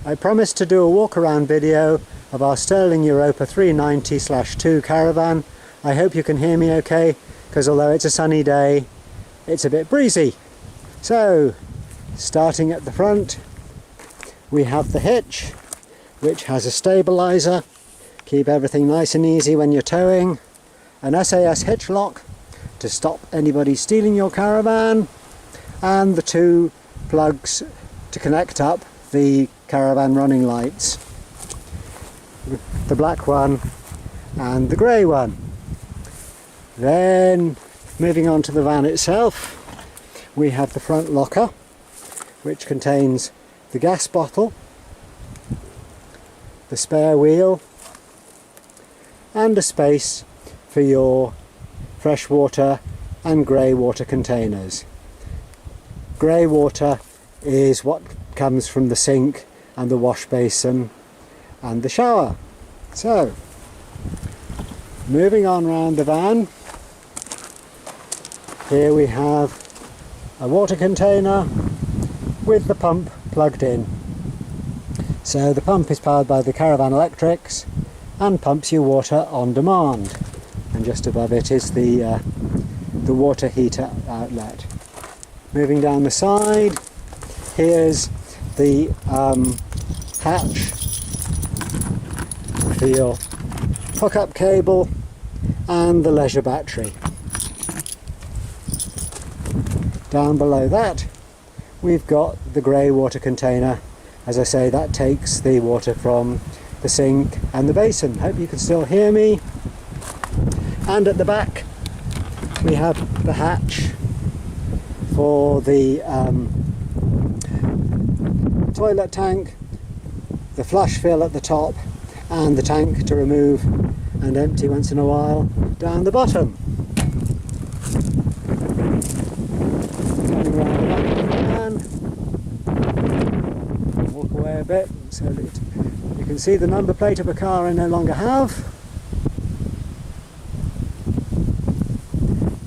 I promised to do a walk around video of our Sterling Europa 390/2 caravan. I hope you can hear me okay, because although it's a sunny day, it's a bit breezy. So, starting at the front, we have the hitch, which has a stabiliser, keep everything nice and easy when you're towing, an SAS hitch lock to stop anybody stealing your caravan, and the two plugs to connect up the caravan running lights, the black one and the grey one. Then moving on to the van itself, we have the front locker, which contains the gas bottle, the spare wheel, and a space for your fresh water and grey water containers. Grey water is what comes from the sink and the wash basin and the shower. So, moving on round the van, here we have a water container with the pump plugged in. So the pump is powered by the caravan electrics and pumps you water on demand, and just above it is the water heater outlet. Moving down the side, here's the hatch for your hookup cable and the leisure battery. Down below that we've got the grey water container. As I say, that takes the water from the sink and the basin. Hope you can still hear me. And at the back we have the hatch for the toilet tank, the flush fill at the top, and the tank to remove and empty once in a while down the bottom. Turning around the back of the van, walk away a bit so that you can see the number plate of a car I no longer have.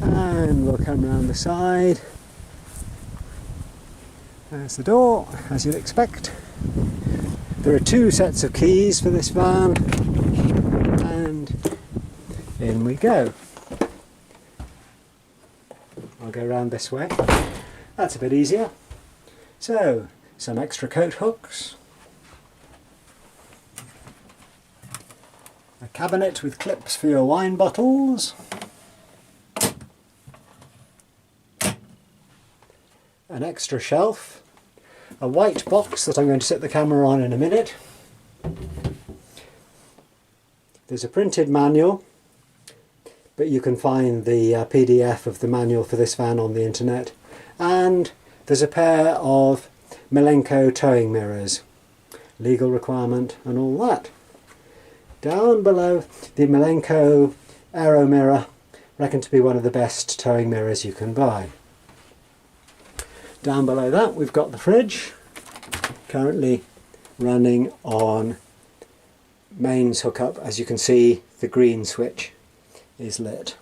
And we'll come round the side. There's the door, as you'd expect. There are two sets of keys for this van, and in we go. I'll go round this way. That's a bit easier. So, some extra coat hooks, a cabinet with clips for your wine bottles, an extra shelf, a white box that I'm going to set the camera on in a minute. There's a printed manual, but you can find the PDF of the manual for this van on the internet, and there's a pair of Milenko towing mirrors, legal requirement and all that. Down below, the Milenko Aero mirror, reckoned to be one of the best towing mirrors you can buy. Down below that we've got the fridge, currently running on mains hookup. As you can see, the green switch is lit.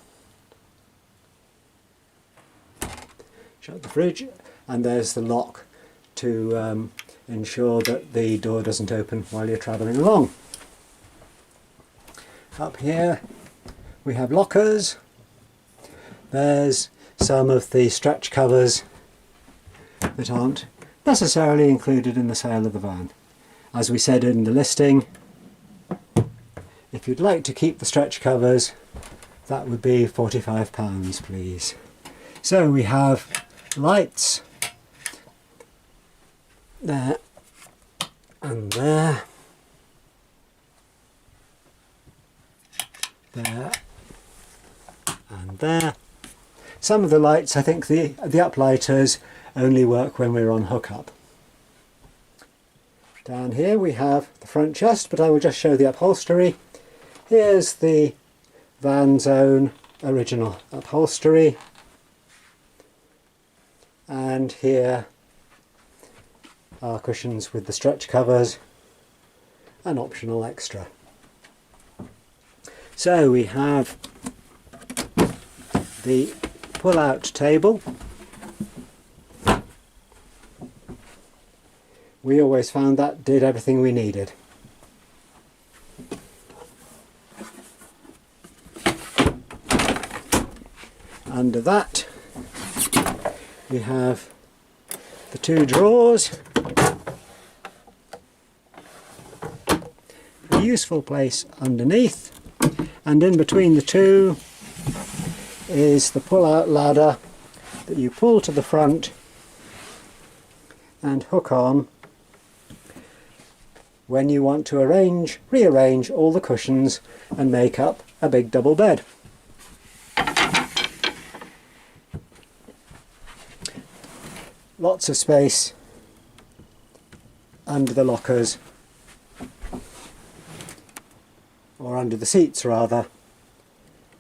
Shut the fridge, and there's the lock to ensure that the door doesn't open while you're travelling along. Up here we have lockers. There's some of the stretch covers that aren't necessarily included in the sale of the van. As we said in the listing, if you'd like to keep the stretch covers, that would be £45, please. So we have lights there and there, there and there. Some of the lights, I think the uplighters only work when we're on hookup. Down here we have the front chest, but I will just show the upholstery. Here's the van's own original upholstery, and here are cushions with the stretch covers, an optional extra. So we have the pull-out table we always found that did everything we needed. Under that we have the two drawers, a useful place underneath, and in between the two is the pull-out ladder that you pull to the front and hook on when you want to rearrange all the cushions and make up a big double bed. Lots of space under the lockers, or under the seats rather,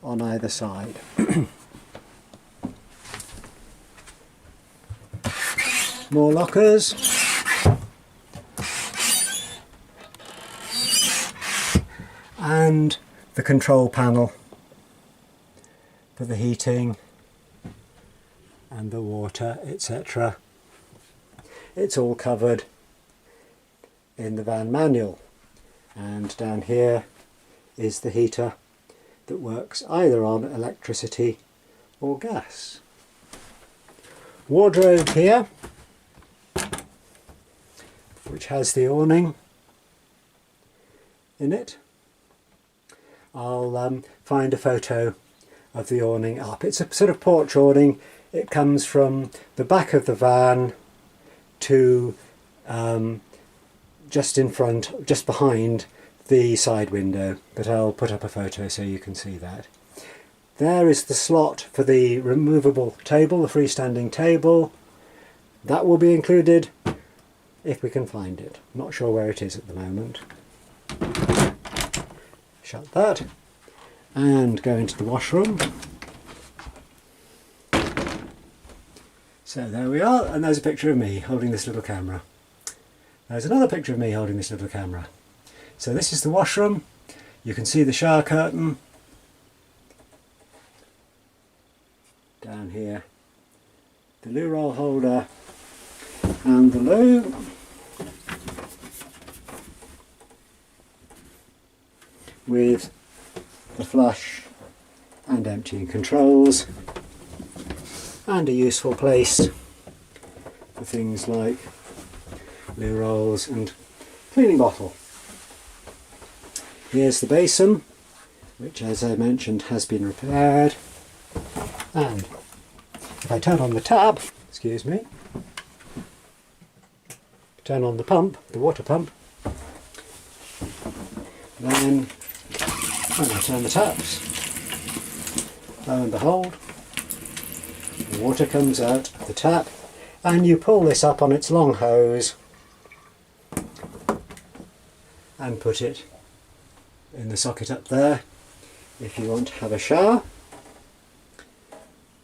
on either side. More lockers. And the control panel for the heating and the water, etc. It's all covered in the van manual, and down here is the heater that works either on electricity or gas. Wardrobe here, which has the awning in it. I'll find a photo of the awning up. It's a sort of porch awning. It comes from the back of the van to just in front, just behind the side window, but I'll put up a photo so you can see that. There is the slot for the removable table, the freestanding table. That will be included if we can find it. Not sure where it is at the moment. Shut that and go into the washroom. So there we are, and there's a picture of me holding this little camera. There's another picture of me holding this little camera. So this is the washroom. You can see the shower curtain. Down here, the loo roll holder and the loo. With the flush and emptying controls, and a useful place for things like loo rolls and cleaning bottle. Here's the basin, which, as I mentioned, has been repaired, and if I turn on the tap, excuse me, turn on the pump, the water pump, then when I turn the taps, lo and behold, the water comes out of the tap, and you pull this up on its long hose and put it in the socket up there if you want to have a shower.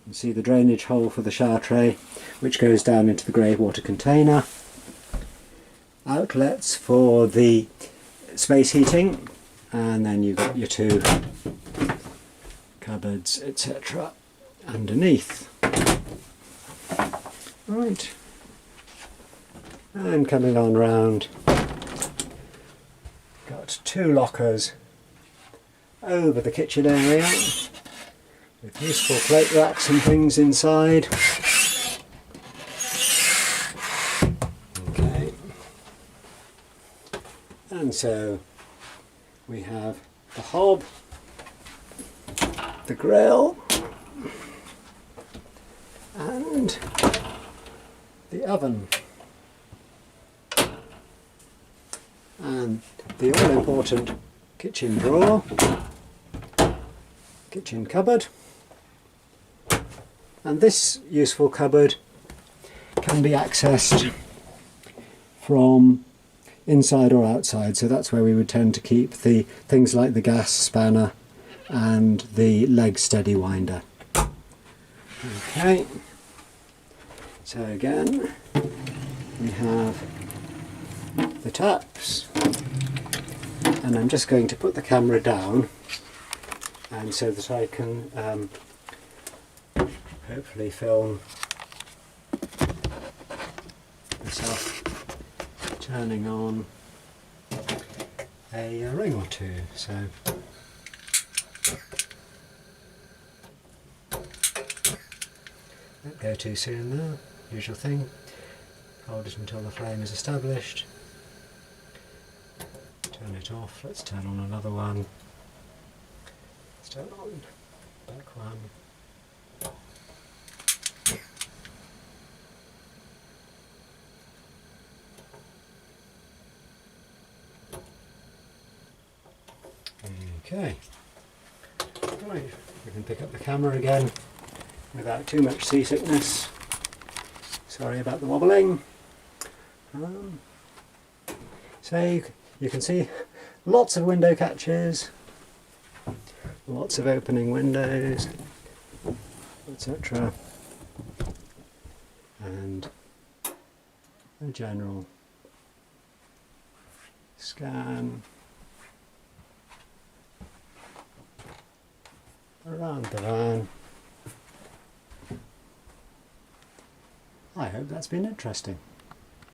You see the drainage hole for the shower tray, which goes down into the grey water container. Outlets for the space heating, and then you've got your two cupboards, etc. underneath. Right, and coming on round, got two lockers over the kitchen area with useful plate racks and things inside. Okay, and so we have the hob, the grill, and the oven, and the all-important kitchen drawer, kitchen cupboard, and this useful cupboard can be accessed from inside or outside, so that's where we would tend to keep the things like the gas spanner and the leg steady winder. Okay, so again we have the taps, and I'm just going to put the camera down and so that I can hopefully film myself turning on a ring or two. So don't go too soon though, usual thing. Hold it until the flame is established. Turn it off. Let's turn on another one. Let's turn on back one. Okay, right, we can pick up the camera again without too much seasickness. Sorry about the wobbling. So you can see lots of window catches, lots of opening windows, etc. And a general scan around the van. I hope that's been interesting.